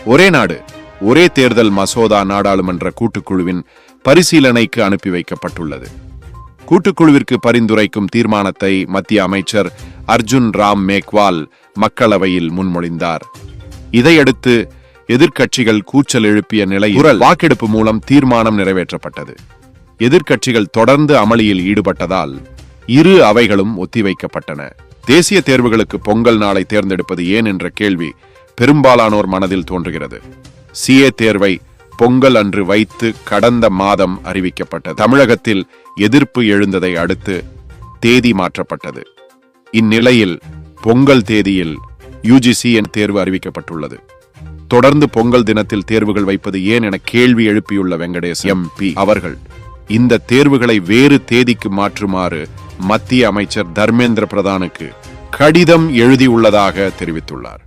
ஒரே நாடு ஒரே தேர்தல் மசோதா நாடாளுமன்ற கூட்டுக்குழுவின் பரிசீலனைக்கு அனுப்பி வைக்கப்பட்டுள்ளது. கூட்டுக்குழுவிற்கு பரிந்துரைக்கும் தீர்மானத்தை மத்திய அமைச்சர் அர்ஜுன் ராம் மேக்வால் மக்களவையில் முன்மொழிந்தார். இதையடுத்து எதிர்க்கட்சிகள் கூச்சல் எழுப்பிய நிலையில் வாக்கெடுப்பு மூலம் தீர்மானம் நிறைவேற்றப்பட்டது. எதிர்க்கட்சிகள் தொடர்ந்து அமளியில் ஈடுபட்டதால் இரு அவைகளும் ஒத்திவைக்கப்பட்டன. தேசிய தேர்வுகளுக்கு பொங்கல் நாளை தேர்ந்தெடுப்பது ஏன் என்ற கேள்வி பெரும்பாலானோர் மனதில் தோன்றுகிறது. சிஏ தேர்வை பொங்கல் அன்று வைத்து கடந்த மாதம் அறிவிக்கப்பட்டது. தமிழகத்தில் எதிர்ப்பு எழுந்ததை அடுத்து தேதி மாற்றப்பட்டது. இந்நிலையில் பொங்கல் தேதியில் UGC தேர்வு அறிவிக்கப்பட்டுள்ளது. தொடர்ந்து பொங்கல் தினத்தில் தேர்வுகள் வைப்பது ஏன் என கேள்வி எழுப்பியுள்ள வெங்கடேஷ் MP அவர்கள் இந்த தேர்வுகளை வேறு தேதிக்கு மாற்றுமாறு மத்திய அமைச்சர் தர்மேந்திர பிரதானுக்கு கடிதம் எழுதியுள்ளதாக தெரிவித்துள்ளார்.